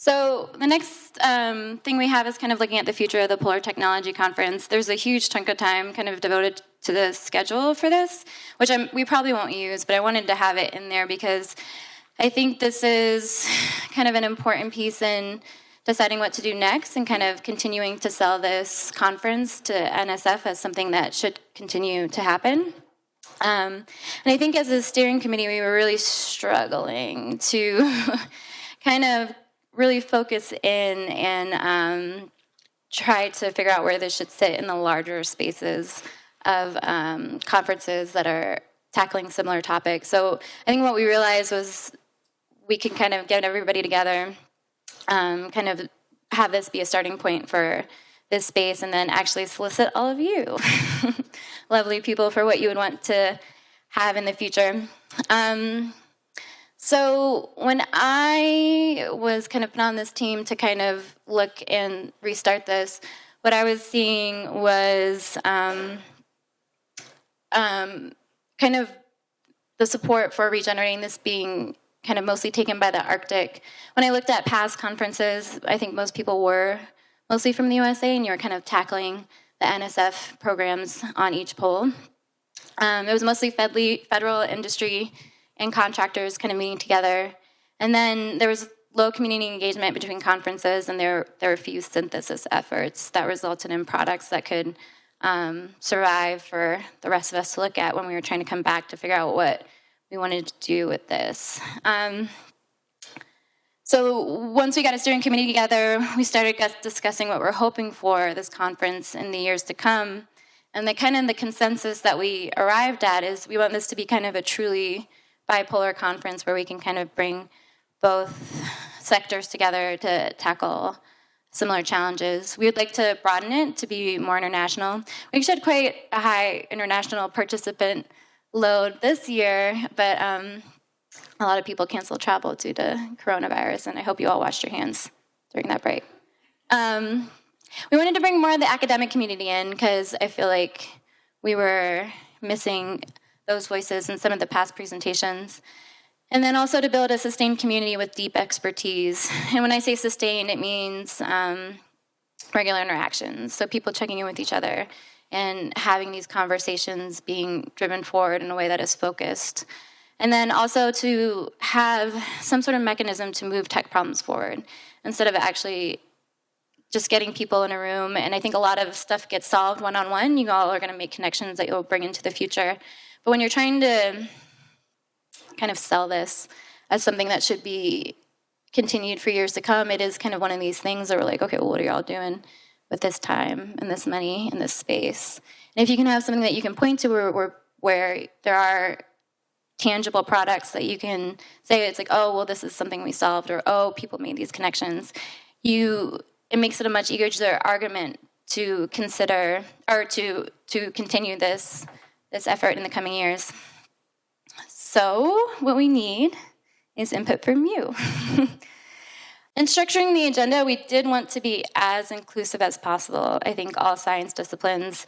So the next thing we have is kind of looking at the future of the Polar Technology Conference. There's a huge chunk of time kind of devoted to the schedule for this, which we probably won't use, but I wanted to have it in there because I think this is kind of an important piece in deciding what to do next and kind of continuing to sell this conference to NSF as something that should continue to happen. And I think as a steering committee, we were really struggling to kind of really focus in and try to figure out where this should sit in the larger spaces of conferences that are tackling similar topics. So I think what we realized was we can kind of get everybody together, kind of have this be a starting point for this space, and then actually solicit all of you, lovely people, for what you would want to have in the future. So when I was kind of put on this team to kind of look and restart this, what I was seeing was kind of the support for regenerating this being kind of mostly taken by the Arctic. When I looked at past conferences, I think most people were mostly from the USA, and you were kind of tackling the NSF programs on each pole. It was mostly federal industry and contractors kind of meeting together. And then there was low community engagement between conferences, and there were a few synthesis efforts that resulted in products that could survive for the rest of us to look at when we were trying to come back to figure out what we wanted to do with this. So once we got a steering committee together, we started discussing what we're hoping for this conference in the years to come. And the consensus that we arrived at is we want this to be kind of a truly bipolar conference where we can kind of bring both sectors together to tackle similar challenges. We would like to broaden it to be more international. We had quite a high international participant load this year, but a lot of people canceled travel due to coronavirus, and I hope you all washed your hands during that break. We wanted to bring more of the academic community in because I feel like we were missing those voices in some of the past presentations. And then also to build a sustained community with deep expertise. And when I say sustained, it means regular interactions. So people checking in with each other and having these conversations being driven forward in a way that is focused. And then also to have some sort of mechanism to move tech problems forward instead of actually just getting people in a room. And I think a lot of stuff gets solved one-on-one. You all are going to make connections that you'll bring into the future. But when you're trying to kind of sell this as something that should be continued for years to come, it is kind of one of these things that we're like, okay, well, what are y'all doing with this time and this money and this space? And if you can have something that you can point to where there are tangible products that you can say, it's like, oh, well, this is something we solved, or, oh, people made these connections, it makes it a much easier argument to consider or to continue this effort in the coming years. So what we need is input from you. In structuring the agenda, we did want to be as inclusive as possible. I think all science disciplines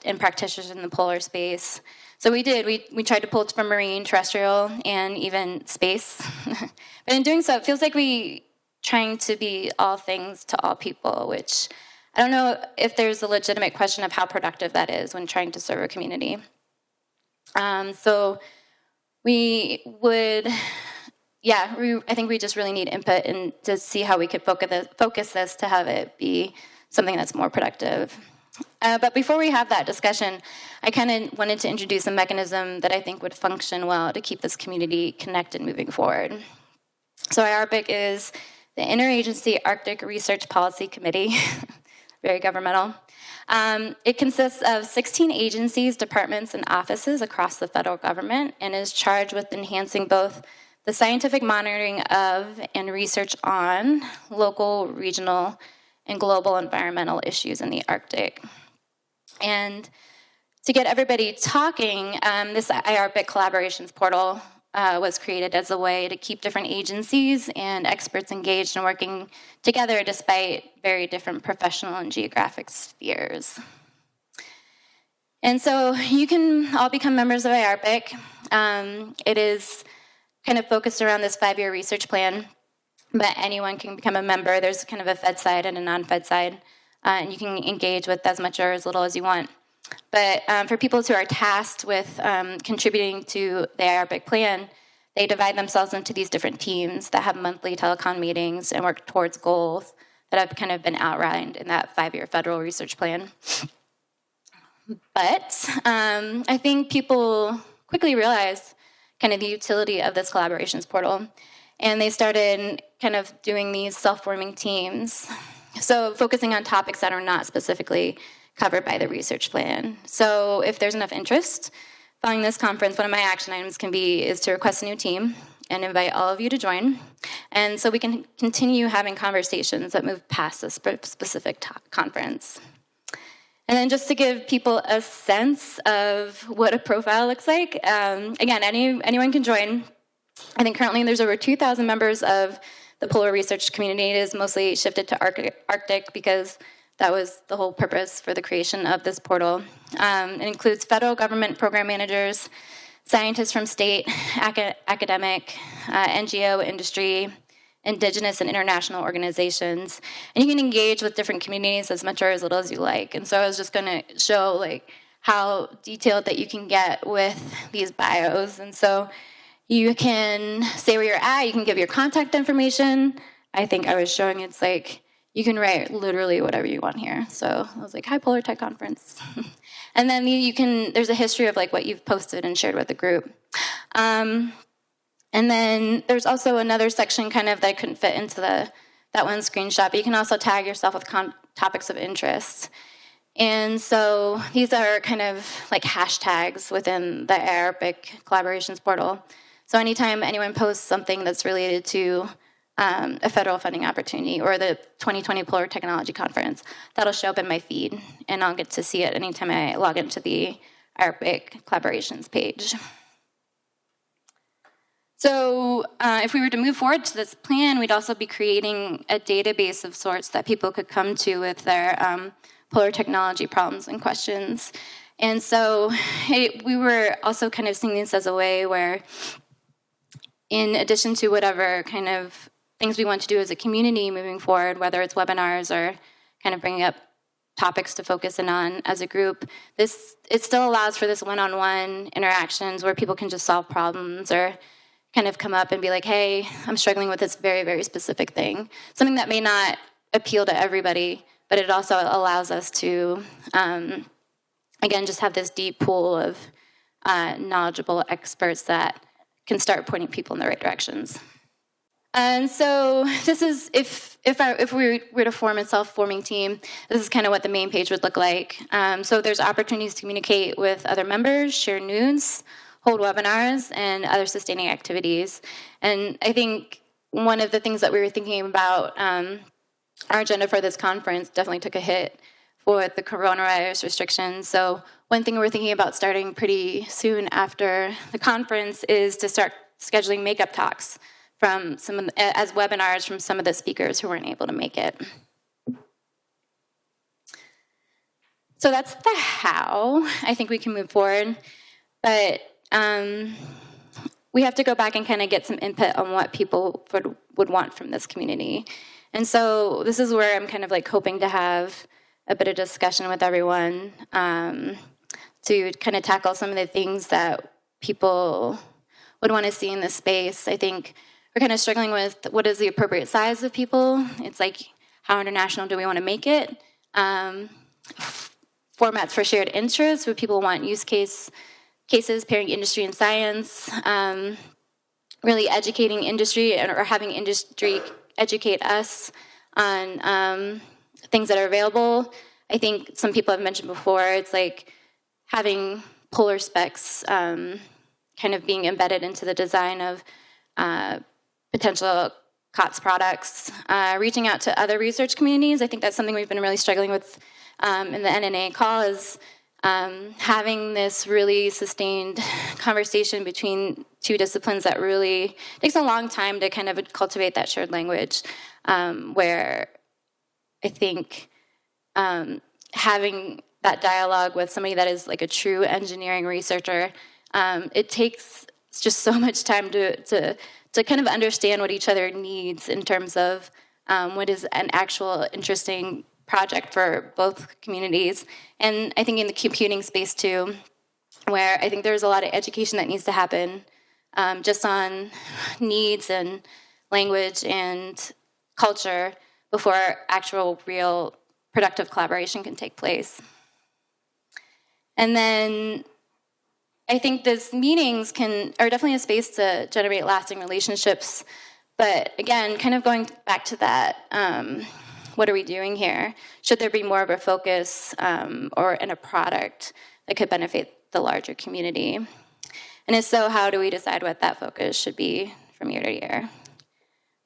and practitioners in the polar space. So we did. We tried to pull from marine, terrestrial, and even space. But in doing so, it feels like we trying to be all things to all people, which I don't know if there's a legitimate question of how productive that is when trying to serve a community. So we would, I think we just really need input and to see how we could focus this to have it be something that's more productive. But before we have that discussion, I kind of wanted to introduce a mechanism that I think would function well to keep this community connected moving forward. So IARPIC is the Interagency Arctic Research Policy Committee, very governmental. It consists of 16 agencies, departments, and offices across the federal government and is charged with enhancing both the scientific monitoring of and research on local, regional, and global environmental issues in the Arctic. And to get everybody talking, this IARPIC collaborations portal was created as a way to keep different agencies and experts engaged and working together despite very different professional and geographic spheres. And so you can all become members of IARPIC. It is kind of focused around this 5-year research plan but anyone can become a member. There's kind of a fed side and a non-fed side, and you can engage with as much or as little as you want. But for people who are tasked with contributing to the IRBIC plan, they divide themselves into these different teams that have monthly telecom meetings and work towards goals that have kind of been outlined in that 5-year federal research plan. But I think people quickly realized kind of the utility of this collaborations portal, and they started kind of doing these self-forming teams, so focusing on topics that are not specifically covered by the research plan. So if there's enough interest, following this conference, one of my action items is to request a new team and invite all of you to join. And so we can continue having conversations that move past this specific conference. And then just to give people a sense of what a profile looks like, again, anyone can join. I think currently there's over 2,000 members of the polar research community. It is mostly shifted to Arctic because that was the whole purpose for the creation of this portal. It includes federal government program managers, scientists from state, academic, NGO, industry, indigenous and international organizations. And you can engage with different communities as much or as little as you like. And so I was just going to show like how detailed that you can get with these bios. And so you can say where you're at, you can give your contact information. I think I was showing it's like, you can write literally whatever you want here. So I was like, hi, Polar Tech Conference. And then there's a history of like what you've posted and shared with the group. And then there's also another section kind of that I couldn't fit into that one screenshot, but you can also tag yourself with topics of interest. And so these are kind of like hashtags within the IRBIC collaborations portal. So anytime anyone posts something that's related to a federal funding opportunity or the 2020 Polar Technology Conference, that'll show up in my feed, and I'll get to see it anytime I log into the IRBIC collaborations page. So if we were to move forward to this plan, we'd also be creating a database of sorts that people could come to with their polar technology problems and questions. And so we were also kind of seeing this as a way where, in addition to whatever kind of things we want to do as a community moving forward, whether it's webinars or kind of bringing up topics to focus in on as a group, it still allows for this one-on-one interactions where people can just solve problems or kind of come up and be like, hey, I'm struggling with this very, very specific thing. Something that may not appeal to everybody, but it also allows us to, again, just have this deep pool of knowledgeable experts that can start pointing people in the right directions. And so this is, if we were to form a self-forming team, this is kind of what the main page would look like. So there's opportunities to communicate with other members, share news, hold webinars, and other sustaining activities. And I think one of the things that we were thinking about, our agenda for this conference definitely took a hit for the coronavirus restrictions. So one thing we're thinking about starting pretty soon after the conference is to start scheduling makeup talks from as webinars from some of the speakers who weren't able to make it. So that's the how. I think we can move forward, but we have to go back and kind of get some input on what people would want from this community. And so this is where I'm kind of like hoping to have a bit of discussion with everyone to kind of tackle some of the things that people would want to see in this space. I think we're kind of struggling with what is the appropriate size of people. It's like, how international do we want to make it? Formats for shared interests, where people want use cases, pairing industry and science, really educating industry or having industry educate us on things that are available. I think some people have mentioned before, it's like having polar specs kind of being embedded into the design of potential COTS products, reaching out to other research communities. I think that's something we've been really struggling with in the NNA call is having this really sustained conversation between two disciplines that really takes a long time to kind of cultivate that shared language, where I think having that dialogue with somebody that is like a true engineering researcher, it takes it's just so much time to kind of understand what each other needs in terms of what is an actual interesting project for both communities. And I think in the computing space too, where I think there's a lot of education that needs to happen just on needs and language and culture before actual real productive collaboration can take place. And then I think these meetings are definitely a space to generate lasting relationships. But again, kind of going back to that, what are we doing here? Should there be more of a focus or in a product that could benefit the larger community? And if so, how do we decide what that focus should be from year to year?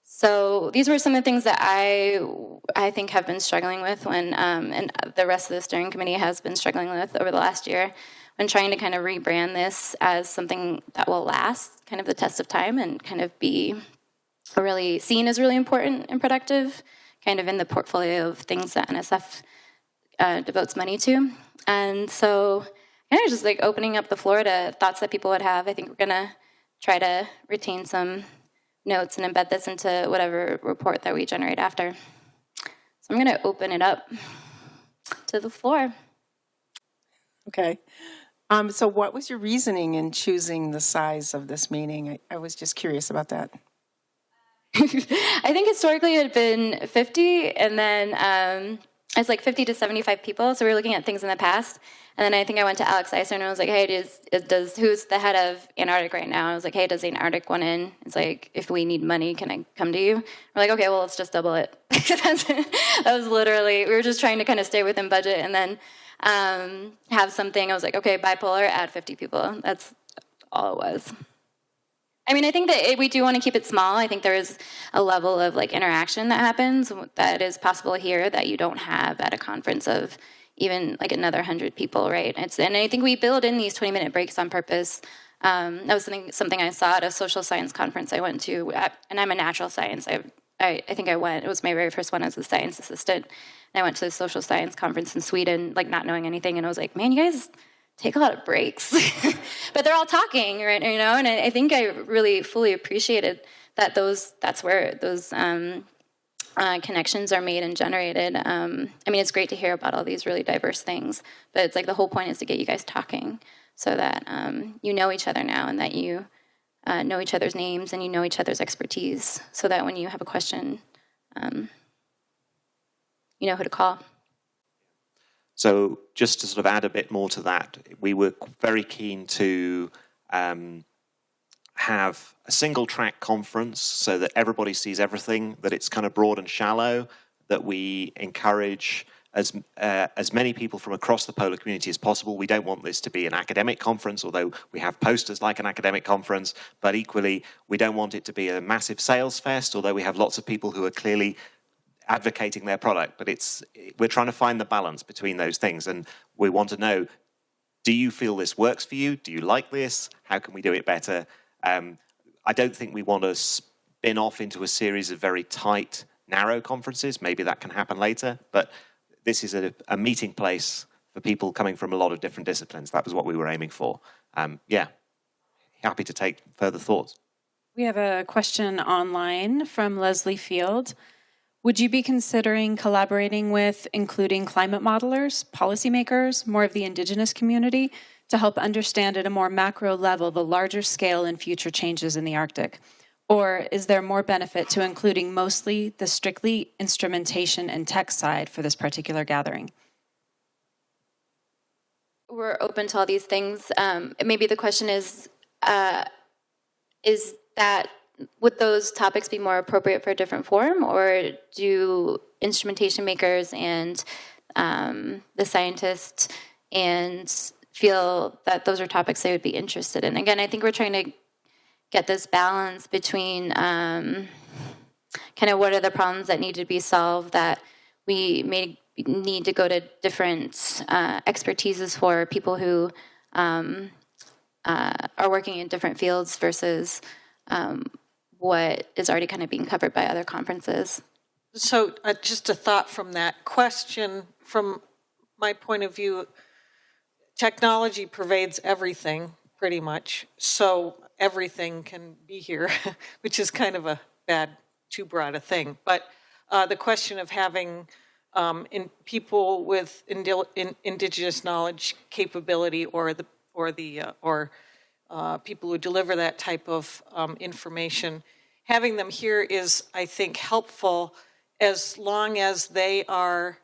So these were some of the things that I think have been struggling with when, and the rest of the steering committee has been struggling with over the last year, when trying to kind of rebrand this as something that will last kind of the test of time and kind of be really seen as really important and productive, kind of in the portfolio of things that NSF devotes money to. And so kind of just like opening up the floor to thoughts that people would have. I think we're gonna try to retain some notes and embed this into whatever report that we generate after. So I'm gonna open it up to the floor. Okay. So what was your reasoning in choosing the size of this meeting? I was just curious about that. I think historically it had been 50, and then it's like 50 to 75 people. So we were looking at things in the past. And then I think I went to Alex Eisner and I was like, hey, who's the head of Antarctic right now? And I was like, hey, does Antarctic want in? It's like, if we need money, can I come to you? We're like, okay, well, let's just double it. That was literally, we were just trying to kind of stay within budget and then have something. I was like, okay, bipolar, add 50 people. That's all it was. I mean, I think that we do want to keep it small. I think there is a level of like interaction that happens that is possible here that you don't have at a conference of even like another 100 people, right? And I think we build in these 20-minute breaks on purpose. That was something I saw at a social science conference I went to, and I'm a natural science. I think I went. It was my very first one as a science assistant. And I went to the social science conference in Sweden, like not knowing anything, and I was like, man, you guys take a lot of breaks. But they're all talking, right? You know, and I think I really fully appreciated that that's where those connections are made and generated. I mean, it's great to hear about all these really diverse things, but it's like the whole point is to get you guys talking so that you know each other now and that you know each other's names and you know each other's expertise so that when you have a question, you know who to call. So just to sort of add a bit more to that, we were very keen to have a single track conference so that everybody sees everything, that it's kind of broad and shallow, that we encourage as many people from across the polar community as possible. We don't want this to be an academic conference, although we have posters like an academic conference, but equally we don't want it to be a massive sales fest, although we have lots of people who are clearly advocating their product, but we're trying to find the balance between those things, and we want to know, do you feel this works for you? Do you like this? How can we do it better? I don't think we want to spin off into a series of very tight, narrow conferences. Maybe that can happen later, but this is a meeting place for people coming from a lot of different disciplines. That was what we were aiming for. Yeah, happy to take further thoughts. We have a question online from Leslie Field. Would you be considering collaborating with including climate modelers, policymakers, more of the indigenous community to help understand at a more macro level the larger scale and future changes in the Arctic? Or is there more benefit to including mostly the strictly instrumentation and tech side for this particular gathering? We're open to all these things. Maybe the question is that would those topics be more appropriate for a different forum, or do instrumentation makers and the scientists and feel that those are topics they would be interested in? Again, I think we're trying to get this balance between kind of what are the problems that need to be solved that we may need to go to different expertises for people who are working in different fields versus what is already kind of being covered by other conferences. So just a thought from that question, from my point of view, technology pervades everything pretty much. So everything can be here, which is kind of a too broad a thing. But the question of having people with indigenous knowledge capability, or people who deliver that type of information, having them here is, I think, helpful as long as they are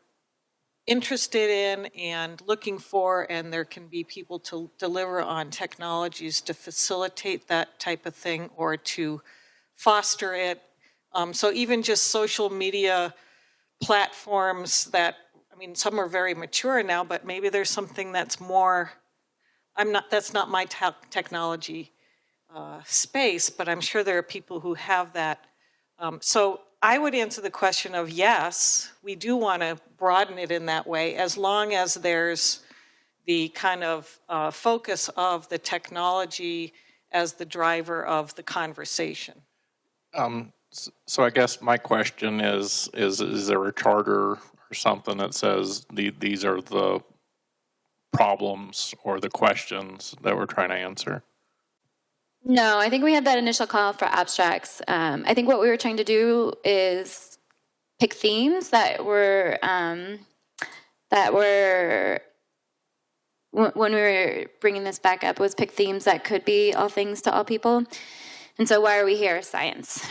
interested in and looking for, and there can be people to deliver on technologies to facilitate that type of thing or to foster it. So even just social media platforms that, I mean, some are very mature now, but maybe there's something that's more, that's not my technology space, but I'm sure there are people who have that. So I would answer the question of yes, we do want to broaden it in that way, as long as there's the kind of focus of the technology as the driver of the conversation. So I guess my question is there a charter or something that says these are the problems or the questions that we're trying to answer? No, I think we had that initial call for abstracts. I think what we were trying to do is pick themes that were when we were bringing this back up, was pick themes that could be all things to all people. And so why are we here? Science,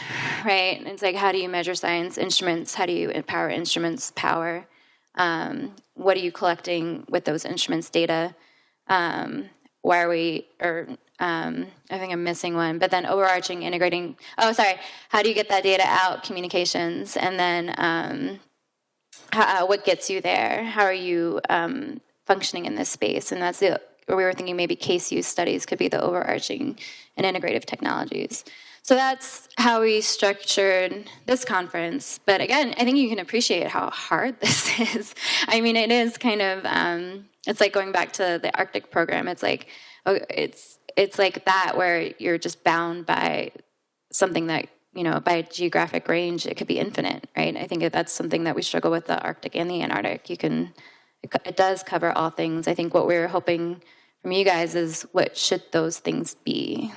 right? And it's like, how do you measure science? Instruments, how do you empower instruments' power? What are you collecting with those instruments' data? Why are we, I think I'm missing one, but then overarching, integrating, how do you get that data out, communications, and then what gets you there? How are you functioning in this space? And that's where we were thinking maybe case use studies could be the overarching and integrative technologies. So that's how we structured this conference. But again, I think you can appreciate how hard this is. I mean, it is kind of, it's like going back to the Arctic program. It's like, it's like that, where you're just bound by something that, by geographic range, it could be infinite, right? I think that's something that we struggle with, the Arctic and the Antarctic. It does cover all things. I think what we're hoping from you guys is, what should those things be?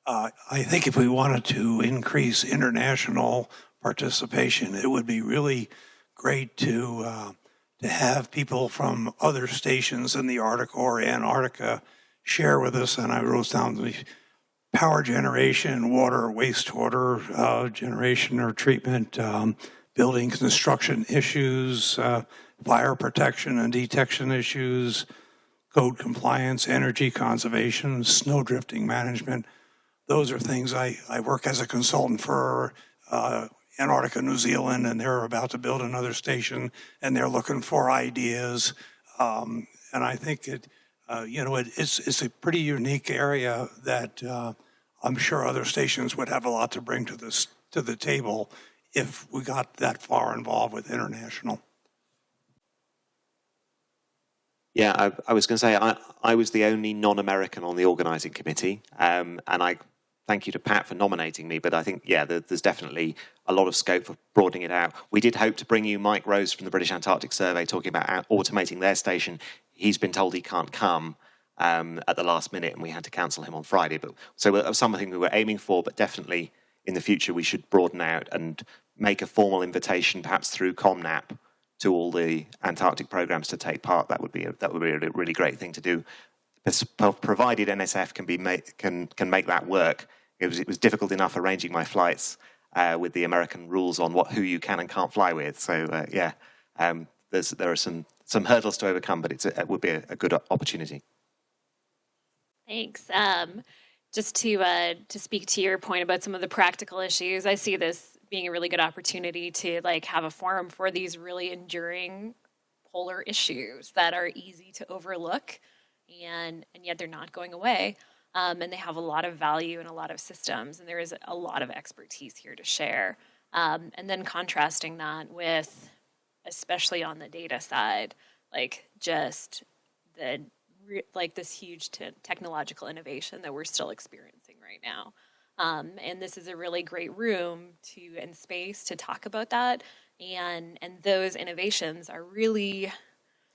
I think if we wanted to increase international participation, it would be really great to have people from other stations in the Arctic or Antarctica share with us. And I wrote down the power generation, water, wastewater generation or treatment, building construction issues, fire protection and detection issues, code compliance, energy conservation, snow drifting management. Those are things I work as a consultant for Antarctica, New Zealand, and they're about to build another station, and they're looking for ideas. And I think it's a pretty unique area that I'm sure other stations would have a lot to bring to the table if we got that far involved with international. Yeah, I was going to say, I was the only non-American on the organising committee, and I thank you to Pat for nominating me, but I think, there's definitely a lot of scope for broadening it out. We did hope to bring you Mike Rose from the British Antarctic Survey talking about automating their station. He's been told he can't come at the last minute, and we had to cancel him on Friday. So that was something we were aiming for, but definitely in the future we should broaden out and make a formal invitation, perhaps through ComNap, to all the Antarctic programs to take part. That would be a really great thing to do, provided NSF can make that work. It was difficult enough arranging my flights with the American rules on who you can and can't fly with. So there are some hurdles to overcome, but it would be a good opportunity. Thanks. Just to speak to your point about some of the practical issues, I see this being a really good opportunity to have a forum for these really enduring polar issues that are easy to overlook, and yet they're not going away. And they have a lot of value in a lot of systems, and there is a lot of expertise here to share. And then contrasting that with, especially on the data side, just this huge technological innovation that we're still experiencing right now. And this is a really great room and space to talk about that. And those innovations are really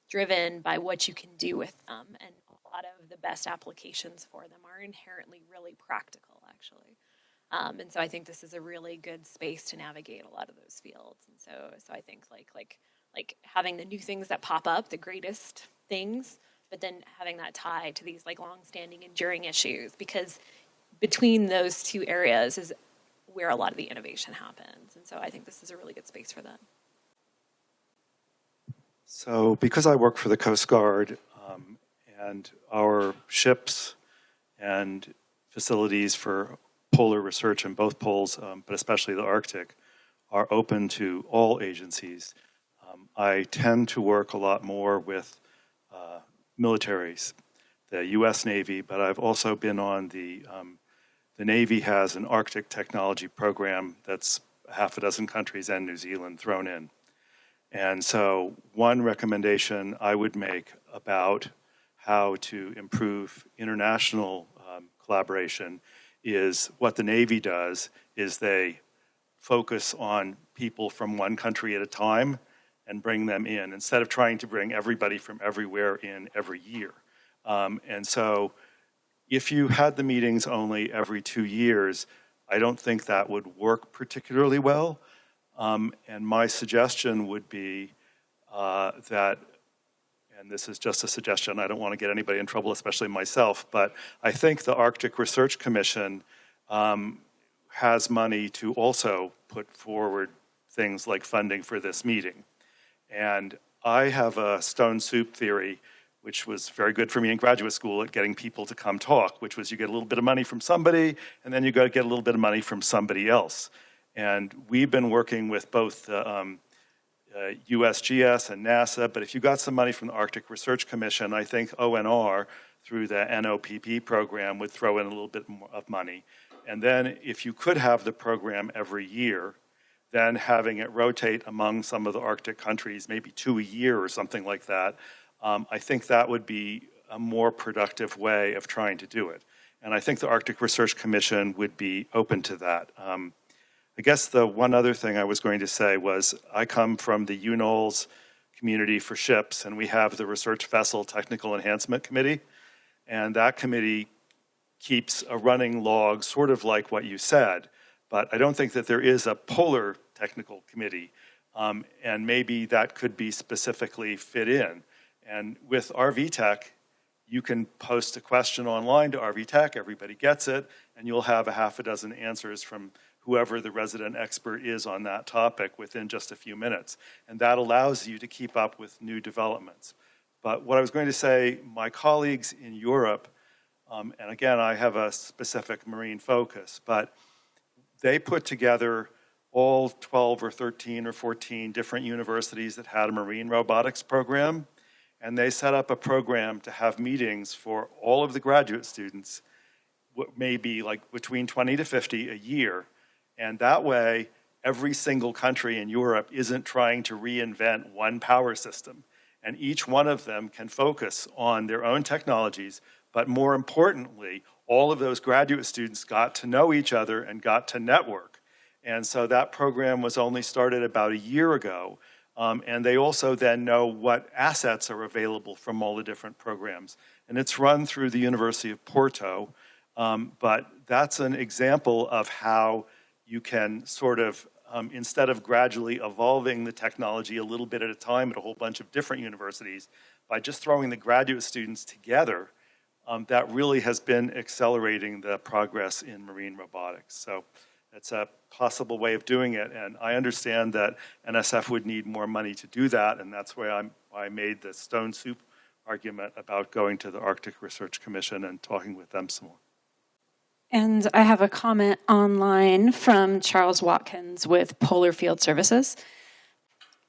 driven by what you can do with them. And lot of the best applications for them are inherently really practical, actually. And so I think this is a really good space to navigate a lot of those fields. And so I think like having the new things that pop up, the greatest things, but then having that tie to these like long-standing, enduring issues, because between those two areas is where a lot of the innovation happens. And so I think this is a really good space for that. So because I work for the Coast Guard, and our ships and facilities for polar research in both poles, but especially the Arctic, are open to all agencies, I tend to work a lot more with militaries, the U.S. Navy, but I've also been on the Navy has an Arctic technology program that's half a dozen countries and New Zealand thrown in. And so one recommendation I would make about how to improve international collaboration is what the Navy does is they focus on people from one country at a time and bring them in instead of trying to bring everybody from everywhere in every year. And so if you had the meetings only every 2 years, I don't think that would work particularly well. And my suggestion would be that, and this is just a suggestion, I don't want to get anybody in trouble, especially myself, but I think the Arctic Research Commission has money to also put forward things like funding for this meeting. And I have a stone soup theory, which was very good for me in graduate school at getting people to come talk, which was you get a little bit of money from somebody, and then you got to get a little bit of money from somebody else. And we've been working with both the USGS and NASA, but if you got some money from the Arctic Research Commission, I think ONR, through the NOPP program, would throw in a little bit more of money. And then if you could have the program every year, then having it rotate among some of the Arctic countries, maybe 2 a year or something like that, I think that would be a more productive way of trying to do it. And I think the Arctic Research Commission would be open to that. I guess the one other thing I was going to say was I come from the UNOLS community for ships, and we have the Research Vessel Technical Enhancement Committee, and that committee keeps a running log, sort of like what you said, but I don't think that there is a polar technical committee, and maybe that could be specifically fit in. And with RV Tech, you can post a question online to RV Tech, everybody gets it, and you'll have a half a dozen answers from whoever the resident expert is on that topic within just a few minutes. And that allows you to keep up with new developments. But what I was going to say, my colleagues in Europe, and again, I have a specific marine focus, but they put together all 12 or 13 or 14 different universities that had a marine robotics program, and they set up a program to have meetings for all of the graduate students, maybe like between 20 to 50 a year. And that way, every single country in Europe isn't trying to reinvent one power system. And each one of them can focus on their own technologies, but more importantly, all of those graduate students got to know each other and got to network. And so that program was only started about a year ago. And they also then know what assets are available from all the different programs. And it's run through the University of Porto. But that's an example of how you can sort of, instead of gradually evolving the technology a little bit at a time at a whole bunch of different universities, by just throwing the graduate students together, that really has been accelerating the progress in marine robotics. So it's a possible way of doing it, and I understand that NSF would need more money to do that, and that's why I made the stone soup argument about going to the Arctic Research Commission and talking with them some more. And I have a comment online from Charles Watkins with Polar Field Services.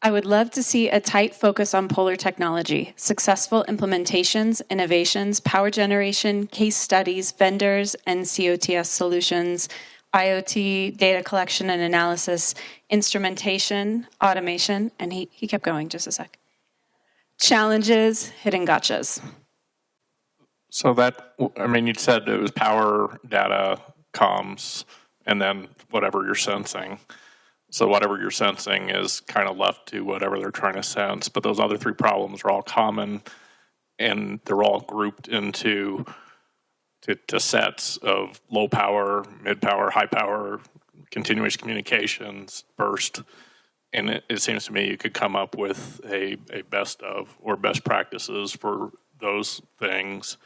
I would love to see a tight focus on polar technology, successful implementations, innovations, power generation, case studies, vendors, and COTS solutions, IoT, data collection and analysis, instrumentation, automation, and he kept going, just a sec. Challenges, hidden gotchas. So that, I mean, you said it was power, data, comms, and then whatever you're sensing. So whatever you're sensing is kind of left to whatever they're trying to sense. But those other three problems are all common and they're all grouped into to sets of low power, mid power, high power, continuous communications, burst. And it seems to me you could come up with a best of or best practices for those things.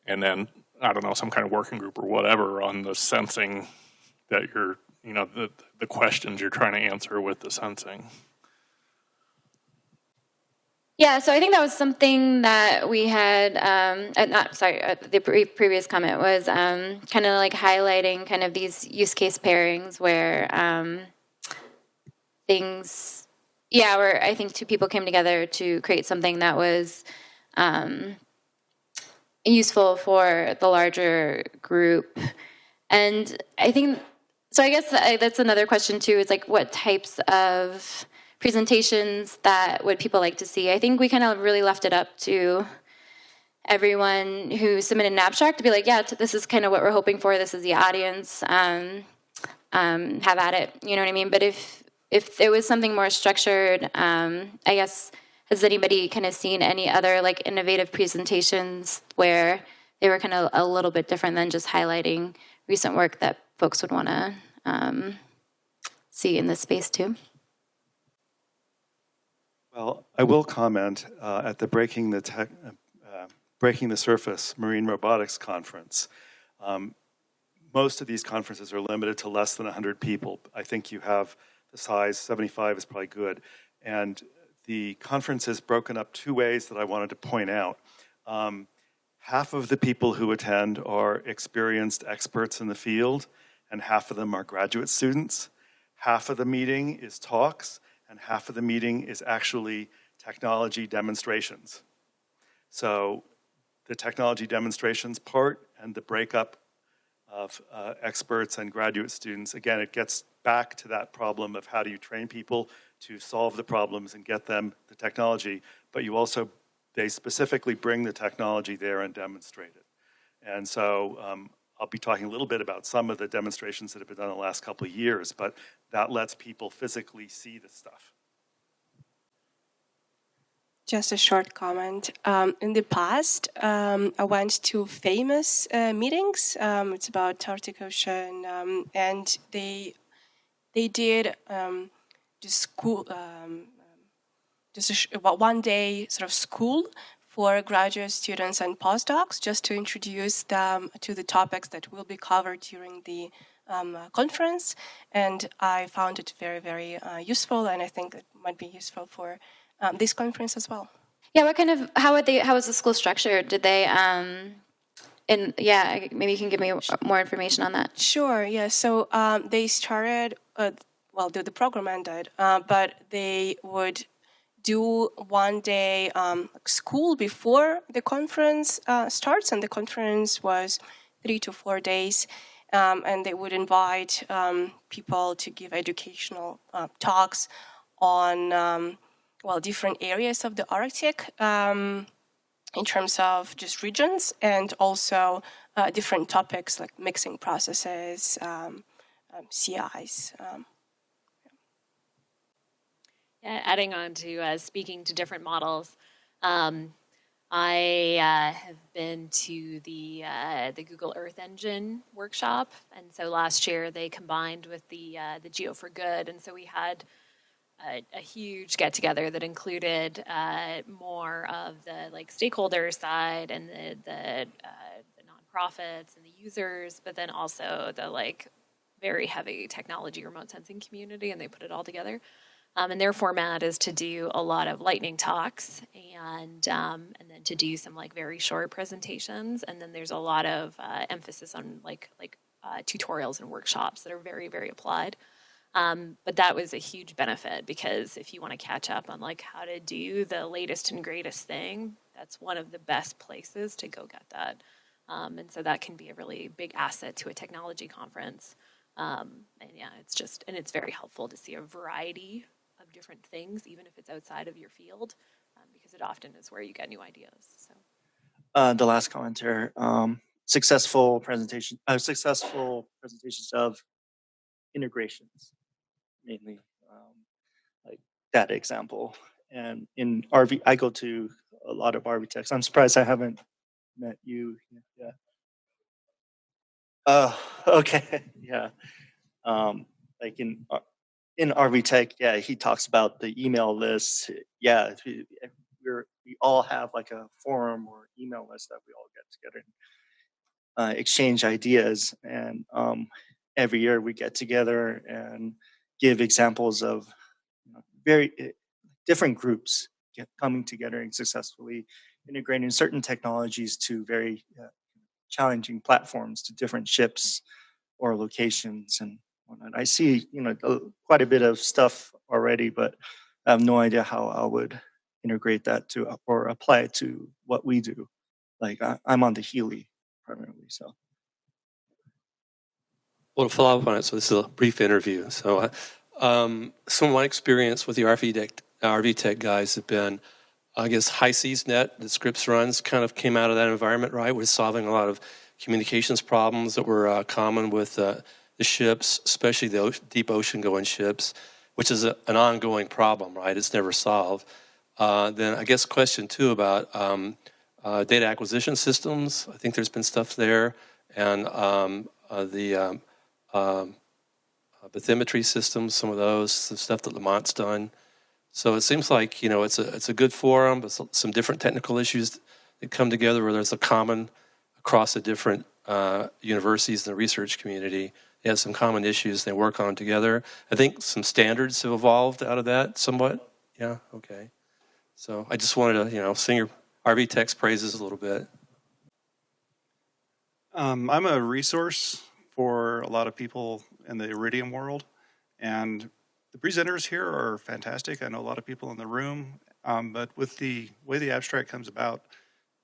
And then, I don't know, some kind of working group or whatever on the sensing that you're, the questions you're trying to answer with the sensing. Yeah, so I think that was something that we had, the previous comment was kind of like highlighting kind of these use case pairings where where I think two people came together to create something that was useful for the larger group. And I think, so I guess that's another question too, is like what types of presentations that would people like to see? I think we kind of really left it up to everyone who submitted an abstract to be like, yeah, this is kind of what we're hoping for. This is the audience. Have at it. You know what I mean? But if it was something more structured, I guess, has anybody kind of seen any other like innovative presentations where they were kind of a little bit different than just highlighting recent work that folks would want to see in this space too? Well, I will comment at the Breaking the Surface Marine Robotics Conference. Most of these conferences are limited to less than 100 people. I think you have the size, 75 is probably good. And the conference is broken up two ways that I wanted to point out. Half of the people who attend are experienced experts in the field, and half of them are graduate students. Half of the meeting is talks, and half of the meeting is actually technology demonstrations. So the technology demonstrations part and the breakup of experts and graduate students, again, it gets back to that problem of how do you train people to solve the problems and get them the technology, but they specifically bring the technology there and demonstrate it. And so I'll be talking a little bit about some of the demonstrations that have been done in the last couple of years, but that lets people physically see the stuff. Just a short comment. In the past, I went to famous meetings. It's about Arctic Ocean, and they did just school, about 1 day sort of school for graduate students and postdocs, just to introduce them to the topics that will be covered during the conference. And I found it very, very useful, and I think it might be useful for this conference as well. Yeah, how was the school structured? Did they, maybe you can give me more information on that. Sure, yeah. So they started, the program ended, but they would do 1 day school before the conference starts, and the conference was 3 to 4 days, and they would invite people to give educational talks on different areas of the Arctic in terms of just regions, and also different topics like mixing processes, sea ice. Adding on to speaking to different models, I have been to the Google Earth Engine workshop, and so last year they combined with the Geo for Good, and so we had a huge get together that included more of the stakeholder side and the nonprofits and the users, but then also the very heavy technology remote sensing community, and they put it all together. And their format is to do a lot of lightning talks and then to do some very short presentations, and then there's a lot of emphasis on tutorials and workshops that are very, very applied. But that was a huge benefit, because if you want to catch up on how to do the latest and greatest thing, that's one of the best places to go get that. And so that can be a really big asset to a technology conference. It's very helpful to see a variety of different things, even if it's outside of your field, because it often is where you get new ideas. So the last commenter, successful presentations of integrations, mainly like that example. And in RV, I go to a lot of architects. I'm surprised I haven't met you. Yeah. Oh, okay. Yeah. Like in RV Tech, yeah, he talks about the email list. Yeah, we all have like a forum or email list that we all get together and exchange ideas. And every year we get together and give examples of very different groups coming together and successfully integrating certain technologies to very challenging platforms to different ships or locations and whatnot. I see, quite a bit of stuff already, but I have no idea how I would integrate that to or apply it to what we do. Like I'm on the Healy primarily, so. Well, to follow up on it, so this is a brief interview. So some of my experience with the RV Tech guys have been, I guess, high seas net, the Scripps runs kind of came out of that environment, right? We're solving a lot of communications problems that were common with the ships, especially the deep ocean going ships, which is an ongoing problem, right? It's never solved. Then I guess question two about data acquisition systems. I think there's been stuff there. And the bathymetry systems, some of those, some stuff that Lamont's done. So it seems like, it's a good forum, but some different technical issues that come together where there's a common across the different universities and the research community. They have some common issues they work on together. I think some standards have evolved out of that somewhat. Yeah, okay. So I just wanted to, sing your RV Tech's praises a little bit. I'm a resource for a lot of people in the Iridium world, and the presenters here are fantastic. I know a lot of people in the room, but with the way the abstract comes about,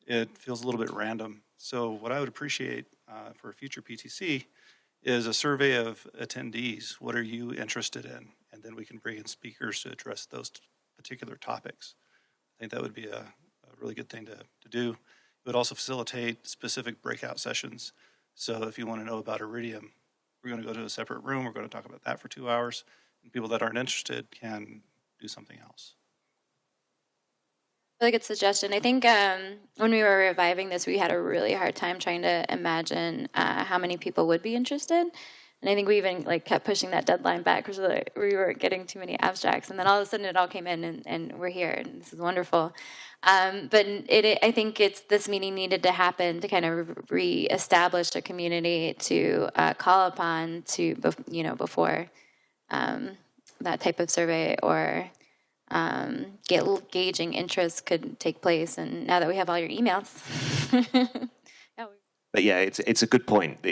it feels a little bit random. So what I would appreciate for a future PTC is a survey of attendees. What are you interested in? And then we can bring in speakers to address those particular topics. I think that would be a really good thing to do. It would also facilitate specific breakout sessions. So if you want to know about Iridium, we're going to go to a separate room. We're going to talk about that for 2 hours. And people that aren't interested can do something else. Really good suggestion. I think when we were reviving this, we had a really hard time trying to imagine how many people would be interested. And I think we even kept pushing that deadline back because we were getting too many abstracts. And then all of a sudden it all came in and we're here and this is wonderful. But I think this meeting needed to happen to kind of reestablish a community to call upon to, before that type of survey or gauging interest could take place. And now that we have all your emails. But yeah, it's a good point.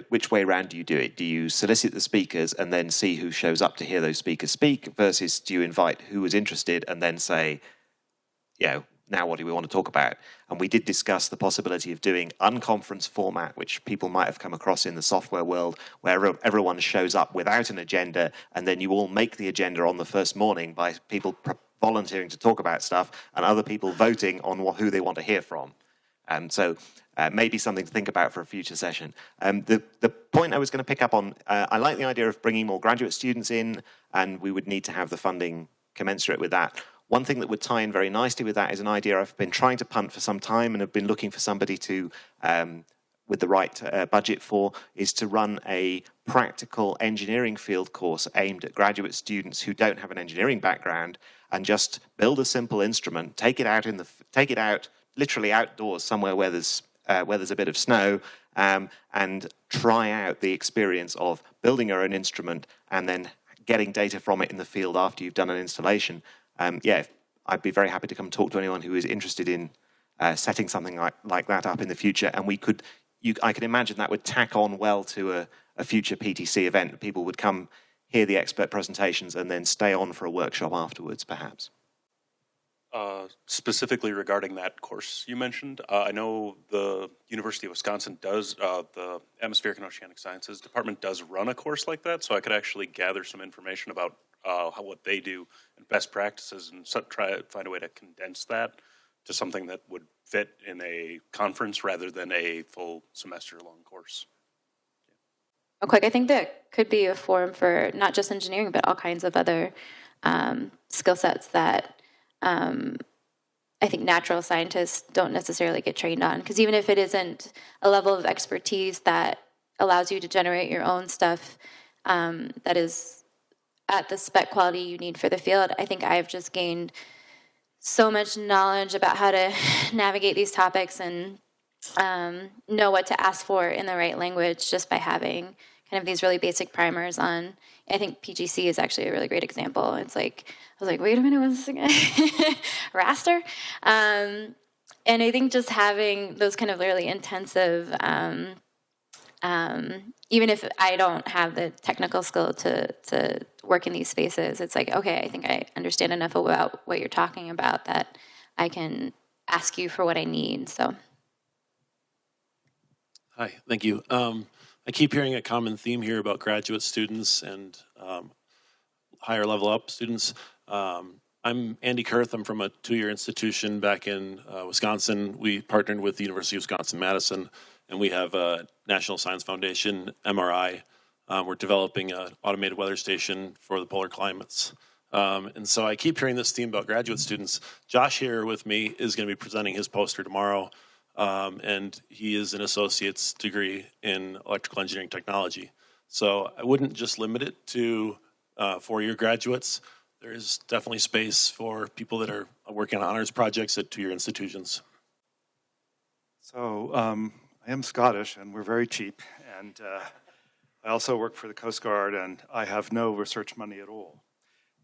Which way around do you do it? Do you solicit the speakers and then see who shows up to hear those speakers speak, versus do you invite who was interested and then say, now what do we want to talk about? And we did discuss the possibility of doing unconference format, which people might have come across in the software world, where everyone shows up without an agenda, and then you all make the agenda on the first morning by people volunteering to talk about stuff and other people voting on who they want to hear from. So maybe something to think about for a future session. The point I was going to pick up on, I like the idea of bringing more graduate students in, and we would need to have the funding commensurate with that. One thing that would tie in very nicely with that is an idea I've been trying to punt for some time and have been looking for somebody to, with the right budget for, is to run a practical engineering field course aimed at graduate students who don't have an engineering background, and just build a simple instrument, take it out literally outdoors somewhere where there's a bit of snow, and try out the experience of building your own instrument and then getting data from it in the field after you've done an installation. I'd be very happy to come talk to anyone who is interested in setting something like that up in the future. And I can imagine that would tack on well to a future PTC event. People would come hear the expert presentations and then stay on for a workshop afterwards, perhaps. Specifically regarding that course you mentioned, I know the University of Wisconsin does, the Atmospheric and Oceanic Sciences Department does run a course like that, so I could actually gather some information about what they do and best practices and try to find a way to condense that to something that would fit in a conference rather than a full semester-long course. Real quick, I think that could be a forum for not just engineering, but all kinds of other skill sets that I think natural scientists don't necessarily get trained on. Because even if it isn't a level of expertise that allows you to generate your own stuff that is at the spec quality you need for the field, I think I've just gained so much knowledge about how to navigate these topics and know what to ask for in the right language just by having kind of these really basic primers on. I think PGC is actually a really great example. It's like, I was like, wait a minute, what's this again? Raster? And I think just having those kind of really intensive, even if I don't have the technical skill to work in these spaces, it's like, okay, I think I understand enough about what you're talking about that I can ask you for what I need, so. Hi, thank you. I keep hearing a common theme here about graduate students and higher level up students. I'm Andy Kurth. I'm from a 2-year institution back in Wisconsin. We partnered with the University of Wisconsin-Madison, and we have a National Science Foundation, MRI. We're developing an automated weather station for the polar climates. And so I keep hearing this theme about graduate students. Josh here with me is going to be presenting his poster tomorrow. And he is an associate's degree in electrical engineering technology. So I wouldn't just limit it to 4-year graduates. There is definitely space for people that are working on honors projects at 2-year institutions. So I am Scottish, and we're very cheap. And I also work for the Coast Guard, and I have no research money at all.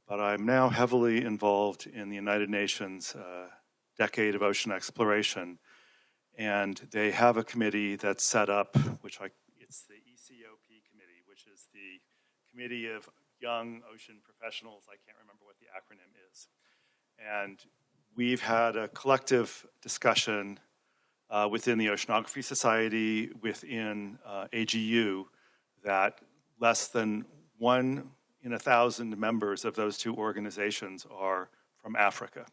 But I'm now heavily involved in the United Nations Decade of Ocean Exploration. And they have a committee that's set up, it's the ECOP committee, which is the Committee of Young Ocean Professionals. I can't remember what the acronym is. And we've had a collective discussion within the Oceanography Society, within AGU, that less than 1 in 1,000 members of those 2 organizations are from Africa.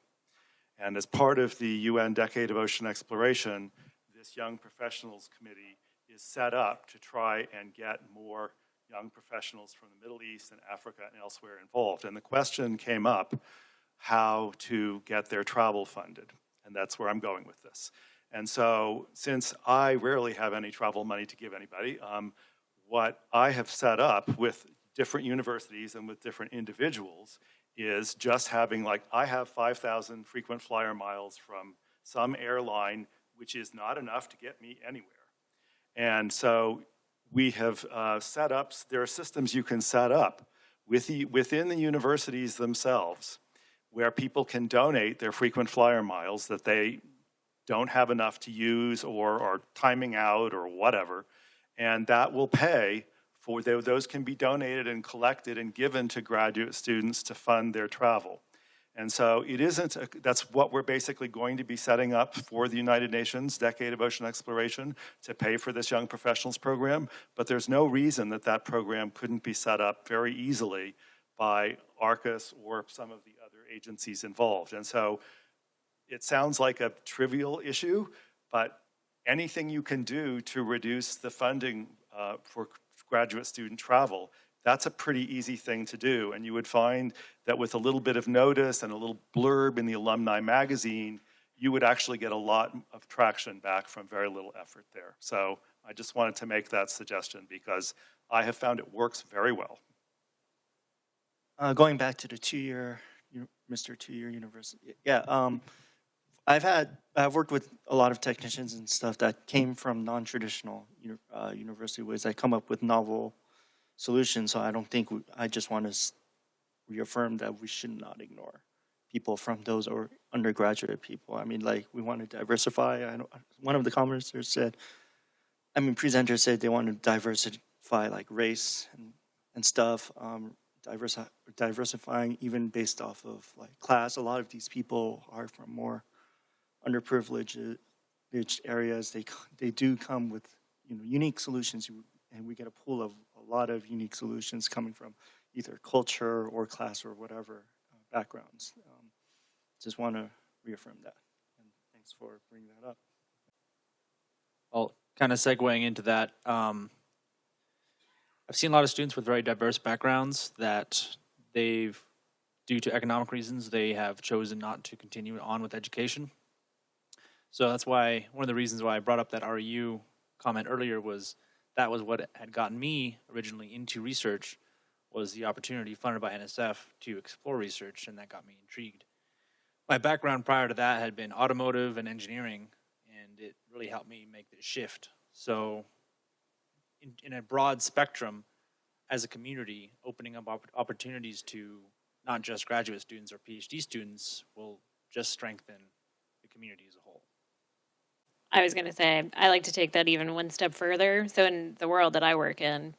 And as part of the UN Decade of Ocean Exploration, this Young Professionals Committee is set up to try and get more young professionals from the Middle East and Africa and elsewhere involved. And the question came up how to get their travel funded. And that's where I'm going with this. And so since I rarely have any travel money to give anybody, what I have set up with different universities and with different individuals is just having, like, I have 5,000 frequent flyer miles from some airline, which is not enough to get me anywhere. And so we have set up, there are systems you can set up within the universities themselves where people can donate their frequent flyer miles that they don't have enough to use or are timing out or whatever, and that will pay for those can be donated and collected and given to graduate students to fund their travel. And so it isn't, that's what we're basically going to be setting up for the United Nations Decade of Ocean Exploration to pay for this Young Professionals program, but there's no reason that that program couldn't be set up very easily by ARCUS or some of the other agencies involved. And so it sounds like a trivial issue, but anything you can do to reduce the funding for graduate student travel, that's a pretty easy thing to do. And you would find that with a little bit of notice and a little blurb in the alumni magazine, you would actually get a lot of traction back from very little effort there. So I just wanted to make that suggestion because I have found it works very well. Going back to the 2-year, Mr. 2-year university, yeah, I've worked with a lot of technicians and stuff that came from non-traditional university ways. I come up with novel solutions, so I don't think, I just want to reaffirm that we should not ignore people from those or undergraduate people. I mean, like, we want to diversify. One of the commenters said, presenters said they want to diversify like race and stuff, diversifying even based off of like class. A lot of these people are from more underprivileged areas. They do come with unique solutions, and we get a pool of a lot of unique solutions coming from either culture or class or whatever backgrounds. Just want to reaffirm that, and thanks for bringing that up. Well, kind of segueing into that, I've seen a lot of students with very diverse backgrounds that they've due to economic reasons, they have chosen not to continue on with education. So that's why one of the reasons why I brought up that REU comment earlier was that was what had gotten me originally into research, was the opportunity funded by NSF to explore research, and that got me intrigued. My background prior to that had been automotive and engineering, and it really helped me make this shift. So in a broad spectrum, as a community, opening up opportunities to not just graduate students or PhD students will just strengthen the community as a whole. I was going to say, I like to take that even one step further. So in the world that I work in,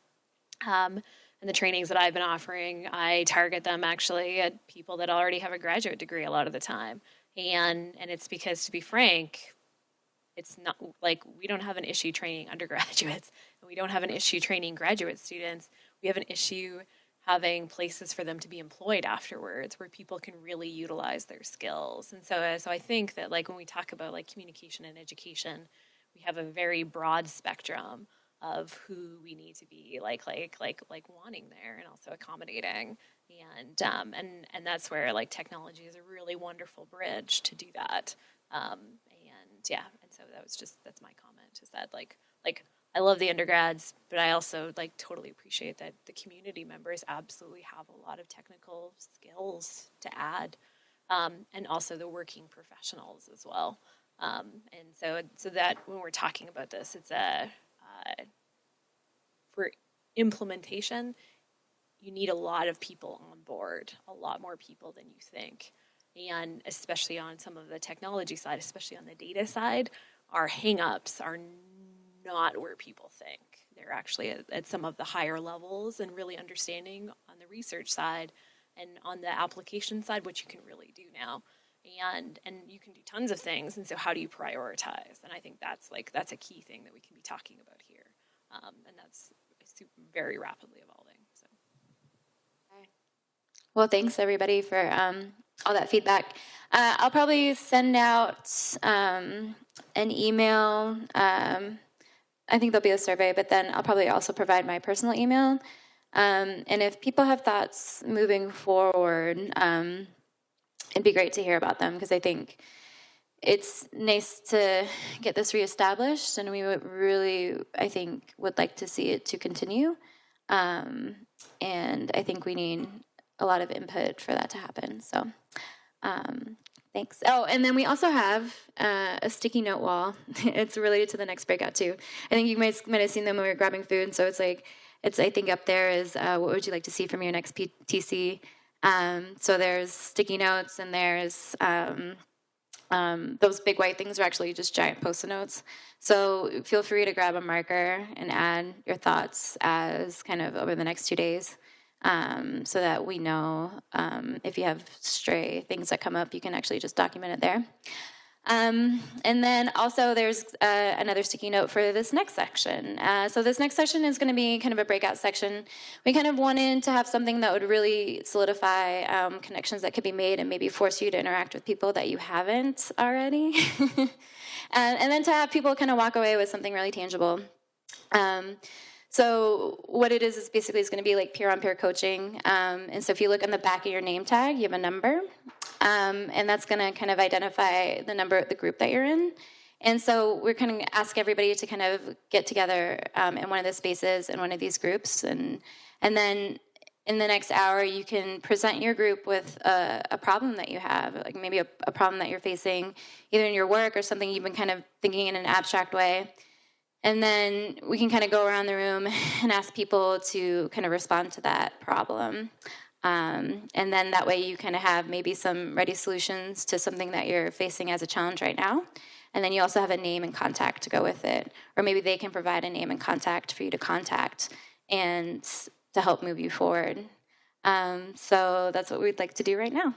and the trainings that I've been offering, I target them actually at people that already have a graduate degree a lot of the time. And it's because, to be frank, it's not like we don't have an issue training undergraduates, and we don't have an issue training graduate students. We have an issue having places for them to be employed afterwards where people can really utilize their skills. And so I think that, like, when we talk about like communication and education, we have a very broad spectrum of who we need to be like wanting there and also accommodating. And that's where like technology is a really wonderful bridge to do that. And so that's my comment, is that like I love the undergrads, but I also like totally appreciate that the community members absolutely have a lot of technical skills to add, and also the working professionals as well. And so that when we're talking about this, it's for implementation, you need a lot of people on board, a lot more people than you think. And especially on some of the technology side, especially on the data side, our hangups are not where people think. They're actually at some of the higher levels, and really understanding on the research side and on the application side what you can really do now. And you can do tons of things, and so how do you prioritize? And I think that's a key thing that we can be talking about here. And that's very rapidly evolving. So. Well, thanks everybody for all that feedback. I'll probably send out an email. I think there'll be a survey, but then I'll probably also provide my personal email. And if people have thoughts moving forward, it'd be great to hear about them, because I think it's nice to get this reestablished, and we would really, I think, would like to see it to continue. And I think we need a lot of input for that to happen. So thanks. Oh, and then we also have a sticky note wall. It's related to the next breakout too. I think you might have seen them when we were grabbing food. So it's I think up there is what would you like to see from your next PTC? So there's sticky notes, and there's those big white things are actually just giant Post-it notes. So feel free to grab a marker and add your thoughts as kind of over the next 2 days. So that we know if you have stray things that come up, you can actually just document it there. And then also there's another sticky note for this next section. So this next section is going to be kind of a breakout section. We kind of wanted to have something that would really solidify connections that could be made and maybe force you to interact with people that you haven't already. and then to have people kind of walk away with something really tangible. So what it is basically is going to be like peer-on-peer coaching. And so if you look on the back of your name tag, you have a number. And that's going to kind of identify the number of the group that you're in. And so we're kind of ask everybody to kind of get together in one of the spaces in one of these groups. And then in the next hour, you can present your group with a problem that you have, like maybe a problem that you're facing either in your work or something you've been kind of thinking in an abstract way. And then we can kind of go around the room and ask people to kind of respond to that problem. And then that way you kind of have maybe some ready solutions to something that you're facing as a challenge right now. And then you also have a name and contact to go with it. Or maybe they can provide a name and contact for you to contact and to help move you forward. So that's what we'd like to do right now.